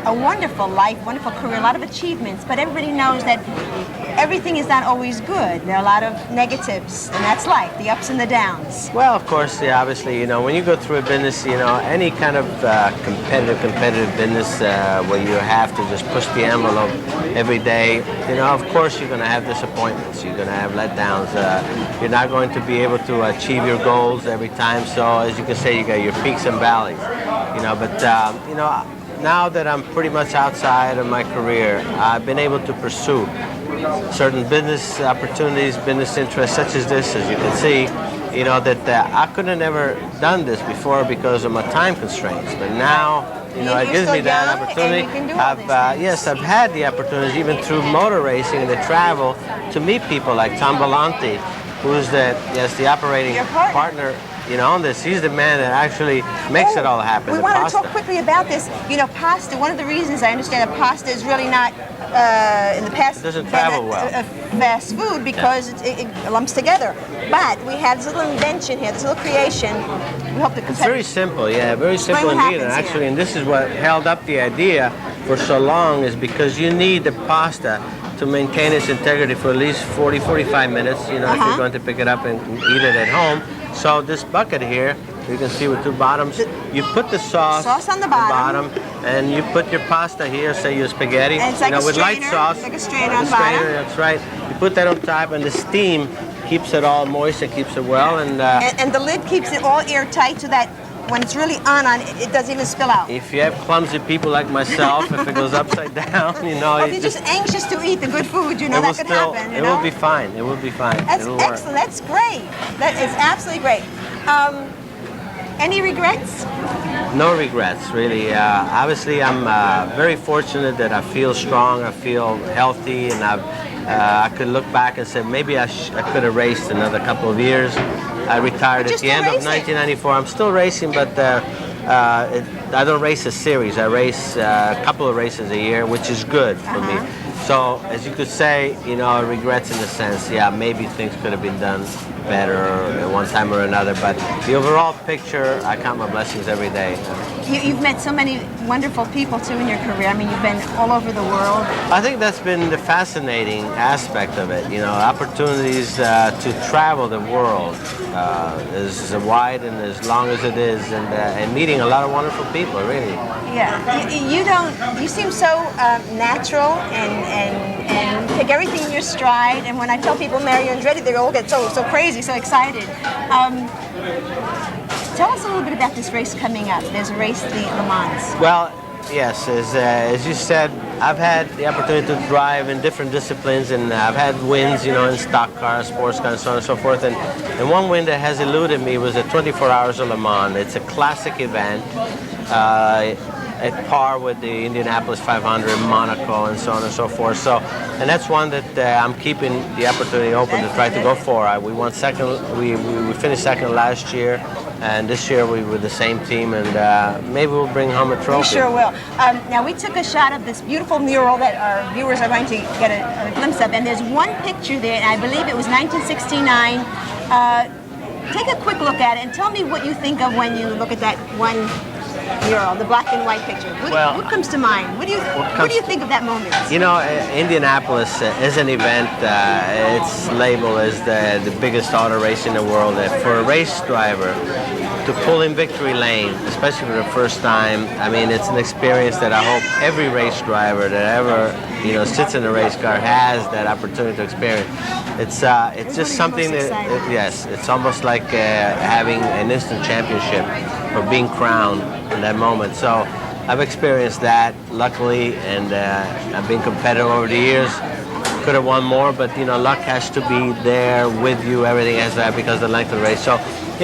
a wonderful life, wonderful career, a lot of achievements, but everybody knows that everything is not always good. There are a lot of negatives, and that's life, the ups and the downs. Well, of course, yeah, obviously, when you go through a business, any kind of competitive business where you have to just push the envelope every day, of course you're going to have disappointments. You're going to have letdowns. You're not going to be able to achieve your goals every time. So, as you can say, you got your peaks and valleys. But now that I'm pretty much outside of my career, I've been able to pursue certain business opportunities, business interests such as this, as you can see, that I could have never done this before because of my time constraints. But now, it gives me that opportunity. I've had the opportunity, even through motor racing and the travel, to meet people like Tom Bellanti, who's the operating partner on this. He's the man that actually makes it all happen. We want to talk quickly about this. Pasta, one of the reasons I understand that pasta is really not, in the past, it doesn't travel well. Fast food because it lumps together. But we have this little invention here, this little creation. We hope the It's very simple, very simple indeed. And actually, and this is what held up the idea for so long, is because you need the pasta to maintain its integrity for at least 40-45 minutes, if you're going to pick it up and eat it at home. So this bucket here, you can see with two bottoms, you put the sauce on the bottom, and you put your pasta here, say your spaghetti, and it's like with light sauce. Like a strainer on the bottom. That's right. You put that on top, and the steam keeps it all moist and keeps it well. And the lid keeps it all airtight so that when it's really on, it doesn't even spill out. If you have clumsy people like myself, if it goes upside down, Well, if you're just anxious to eat the good food, that could happen. It will be fine. It will be fine. That's excellent. That's great. That is absolutely great. Any regrets? No regrets, really. Obviously, I'm very fortunate that I feel strong, I feel healthy, and I could look back and say maybe I could have raced another couple of years. I retired at the end of 1994. I'm still racing, but I don't race a series. I race a couple of races a year, which is good for me. So, as you could say, regrets in the sense, maybe things could have been done better at one time or another, but the overall picture, I count my blessings every day. You've met so many wonderful people, too, in your career. I mean, you've been all over the world. I think that's been the fascinating aspect of it, opportunities to travel the world as wide and as long as it is, and meeting a lot of wonderful people, really. Yeah, you seem so natural and take everything in your stride, and when I tell people Mario Andretti, they all get so crazy, so excited. Tell us a little bit about this race coming up. There's a race, the Le Mans. Well, yes, as you said, I've had the opportunity to drive in different disciplines, and I've had wins, in stock cars, sports cars, and so on and so forth. And one win that has eluded me was the 24 Hours of Le Mans. It's a classic event. At par with the Indianapolis 500, Monaco, and so on and so forth. And that's one that I'm keeping the opportunity open to try to go for. We won second. We finished second last year, and this year we were the same team, and maybe we'll bring home a trophy. We sure will. Now we took a shot of this beautiful mural that our viewers are going to get a glimpse of, and there's one picture there, and I believe it was 1969. Take a quick look at it and tell me what you think of when you look at that one mural, the black and white picture. What comes to mind? What do you think of that moment? Indianapolis is an event. It's labeled as the biggest auto race in the world. For a race driver to pull in victory lane, especially for the first time, I mean, it's an experience that I hope every race driver that ever sits in a race car has that opportunity to experience. It's just something that it's almost like having an instant championship or being crowned in that moment. So I've experienced that, luckily, and I've been competitive over the years. Could have won more, but luck has to be there with you. Everything has that because of the length of the race. So,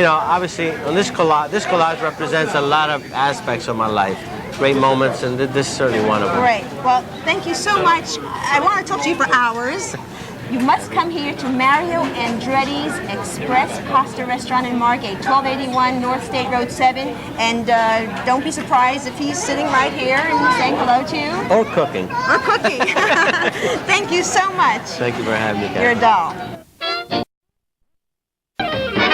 obviously, on this collage represents a lot of aspects of my life. Great moments, and this is certainly one of them. Great. Well, thank you so much. I want to talk to you for hours. You must come here to Mario Andretti's Express Pasta Restaurant in Margate, 1281 North State Road 7. And don't be surprised if he's sitting right here and saying hello to you. Or cooking. Or cooking. Thank you so much. Thank you for having me, Cathy. You're a doll.